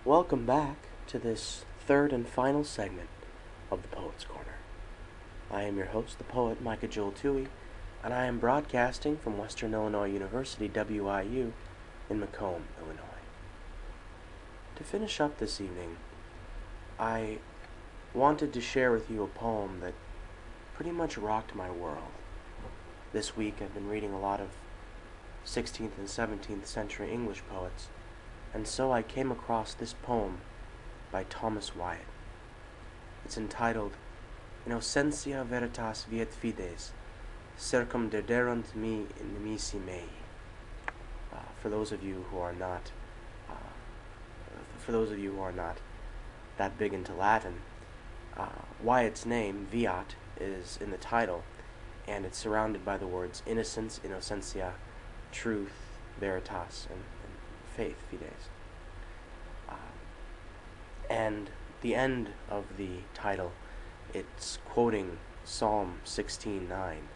Welcome back to this third and final segment of the Poet's Corner. I am your host, the poet Micah Joel Toohey, and I am broadcasting from Western Illinois University, WIU, in Macomb, Illinois. To finish up this evening, I wanted to share with you a poem that pretty much rocked my world. This week I've been reading a lot of 16th and 17th century English poets, and so I came across this poem by Thomas Wyatt. It's entitled Innocentia veritas viet fides, circumdederunt me inimici mei. For those of you who are not, that big into Latin, Wyatt's name, Viat, is in the title, and it's surrounded by the words innocence, innocentia, truth, veritas, and faith, fides. And the end of the title, it's quoting Psalm 16:9,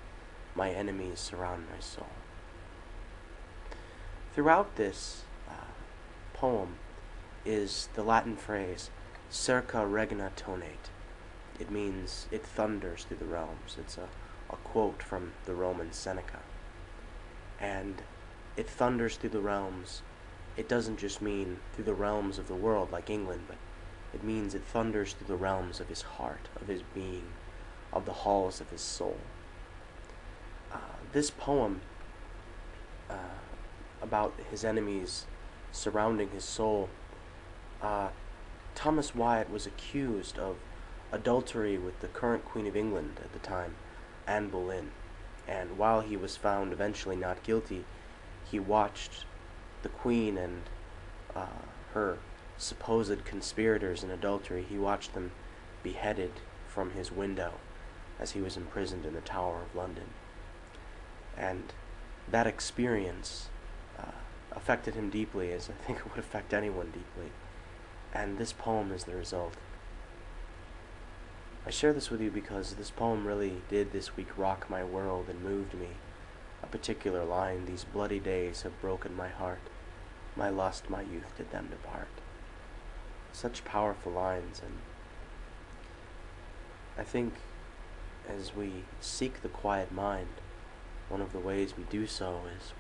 "My enemies surround my soul." Throughout this poem is the Latin phrase "circa regna tonate." It means it thunders through the realms. It's a quote from the Roman Seneca. And it thunders through the realms. It doesn't just mean through the realms of the world like England, but it means it thunders through the realms of his heart, of his being, of the halls of his soul. This poem about his enemies surrounding his soul, Thomas Wyatt was accused of adultery with the current Queen of England at the time, Anne Boleyn, and while he was found eventually not guilty, he watched the Queen and her supposed conspirators in adultery, he watched them beheaded from his window as he was imprisoned in the Tower of London. And that experience affected him deeply, as I think it would affect anyone deeply. And this poem is the result. I share this with you because this poem really did this week rock my world and moved me. A particular line, "These bloody days have broken my heart. My lust, my youth did them depart." Such powerful lines, and I think as we seek the quiet mind, one of the ways we do so is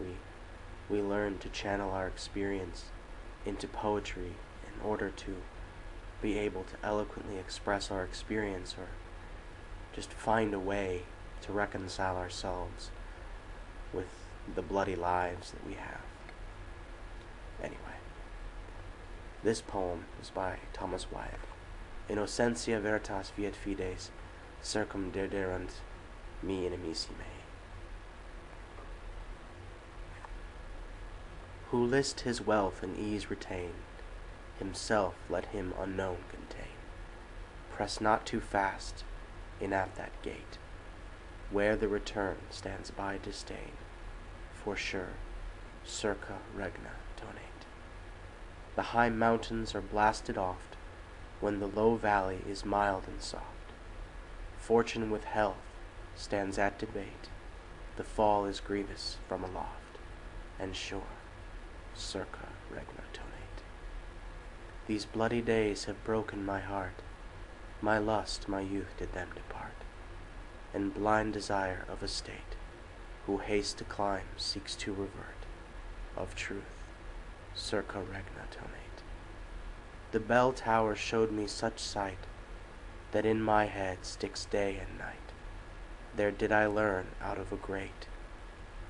we learn to channel our experience into poetry in order to be able to eloquently express our experience, or just find a way to reconcile ourselves with the bloody lives that we have. Anyway, this poem is by Thomas Wyatt. Innocentia veritas viet fides, circumdederunt me inimici mei. Who list his wealth and ease retain, himself let him unknown contain. Press not too fast in at that gate, where the return stands by disdain, for sure, circa regna tonate. The high mountains are blasted oft, when the low valley is mild and soft. Fortune with health stands at debate, the fall is grievous from aloft, and sure, circa regna tonate. These bloody days have broken my heart, my lust, my youth did them depart, and blind desire of a state, who haste to climb seeks to revert, of truth, circa regna tonate. The bell tower showed me such sight, that in my head sticks day and night. There did I learn out of a great,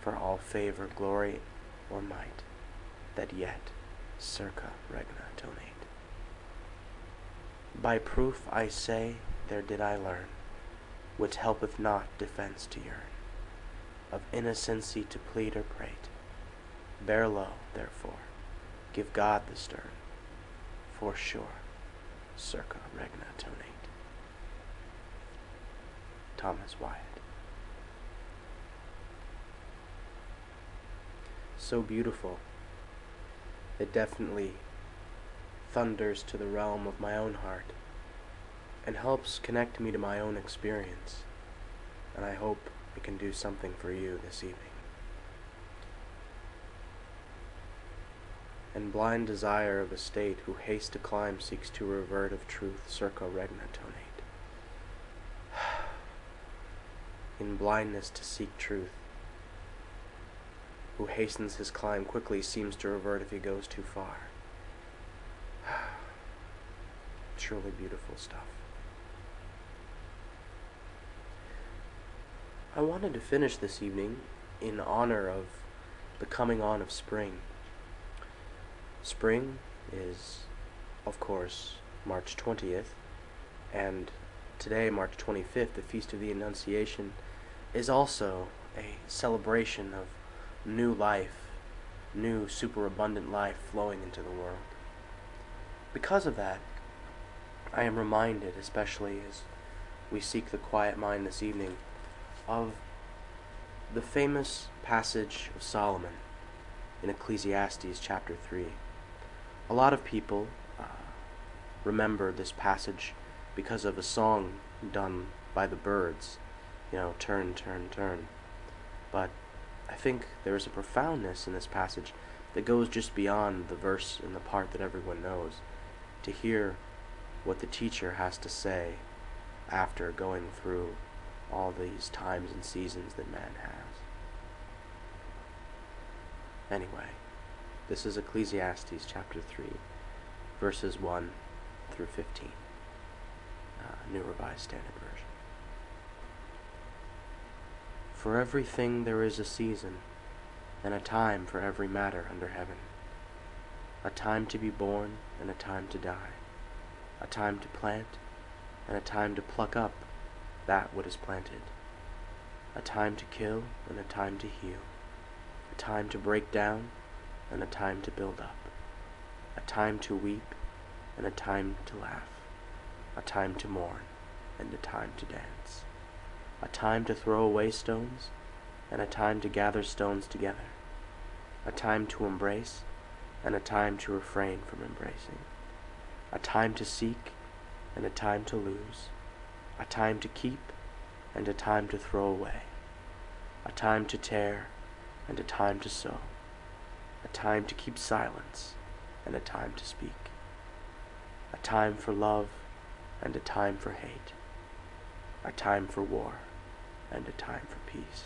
for all favor, glory, or might, that yet circa regna tonate. By proof I say, there did I learn, which helpeth not defense to yearn, of innocency to plead or prate. Bear low, therefore, give God the stern, for sure, circa regna tonate. Thomas Wyatt. So beautiful. It definitely thunders to the realm of my own heart and helps connect me to my own experience, and I hope it can do something for you this evening. and blind desire of estate, who haste to climb seeks to revert of truth, circa regna tonate. In blindness to seek truth, who hastens his climb quickly seems to revert if he goes too far. Truly beautiful stuff. I wanted to finish this evening in honor of the coming on of spring. Spring is, of course, March 20th, and today, March 25th, the Feast of the Annunciation, is also a celebration of new life, new superabundant life flowing into the world. Because of that, I am reminded, especially as we seek the quiet mind this evening, of the famous passage of Solomon in Ecclesiastes chapter 3. A lot of people remember this passage because of a song done by the Byrds, turn, turn, turn. But I think there is a profoundness in this passage that goes just beyond the verse and the part that everyone knows, to hear what the teacher has to say after going through all these times and seasons that man has. Anyway, this is Ecclesiastes chapter 3, verses 1 through 15, New Revised Standard Version. For everything there is a season, and a time for every matter under heaven, a time to be born and a time to die, a time to plant and a time to pluck up that what is planted, a time to kill and a time to heal, a time to break down and a time to build up, a time to weep and a time to laugh, a time to mourn and a time to dance, a time to throw away stones and a time to gather stones together, a time to embrace and a time to refrain from embracing, a time to seek and a time to lose, a time to keep and a time to throw away, a time to tear and a time to sow, a time to keep silence and a time to speak, a time for love and a time for hate, a time for war and a time for peace.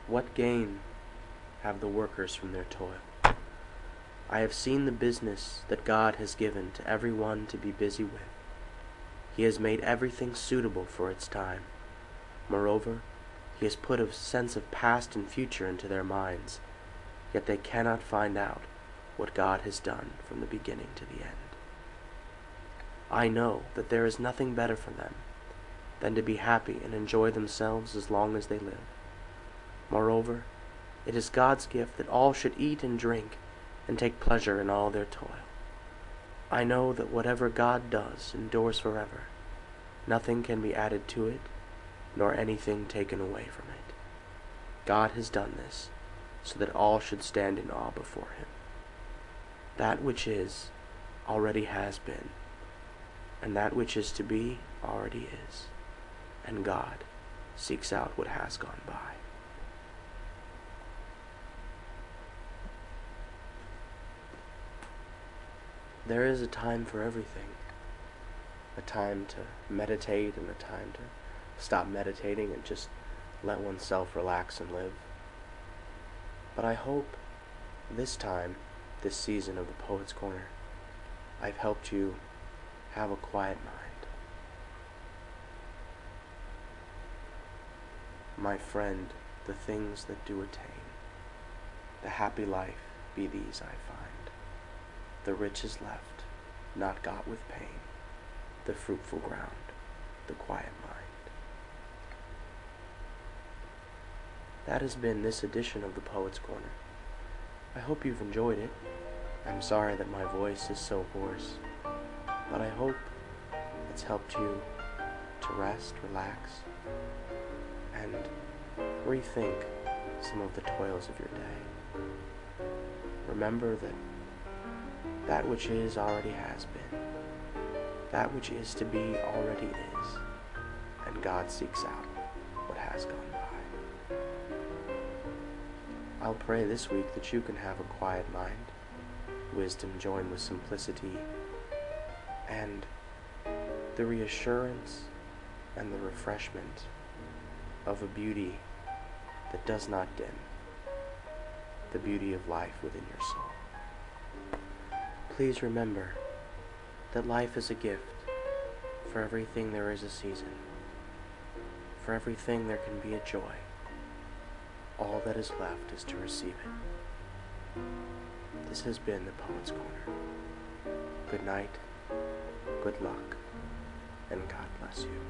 What gain have the workers from their toil? I have seen the business that God has given to every one to be busy with. He has made everything suitable for its time. Moreover, He has put a sense of past and future into their minds, yet they cannot find out what God has done from the beginning to the end. I know that there is nothing better for them than to be happy and enjoy themselves as long as they live. Moreover, it is God's gift that all should eat and drink and take pleasure in all their toil. I know that whatever God does endures forever. Nothing can be added to it, nor anything taken away from it. God has done this so that all should stand in awe before Him. That which is already has been, and that which is to be already is, and God seeks out what has gone by. There is a time for everything. A time to meditate and a time to stop meditating and just let oneself relax and live. But I hope this time, this season of the Poet's Corner, I've helped you have a quiet mind. My friend, the things that do attain, the happy life be these I find. The riches left, not got with pain, the fruitful ground, the quiet mind. That has been this edition of the Poet's Corner. I hope you've enjoyed it. I'm sorry that my voice is so hoarse, but I hope it's helped you to rest, relax, and rethink some of the toils of your day. Remember that which is already has been. That which is to be already is. And God seeks out what has gone by. I'll pray this week that you can have a quiet mind, wisdom joined with simplicity, and the reassurance and the refreshment of a beauty that does not dim, the beauty of life within your soul. Please remember that life is a gift. For everything there is a season. For everything there can be a joy. All that is left is to receive it. This has been the Poet's Corner. Good night, good luck, and God bless you.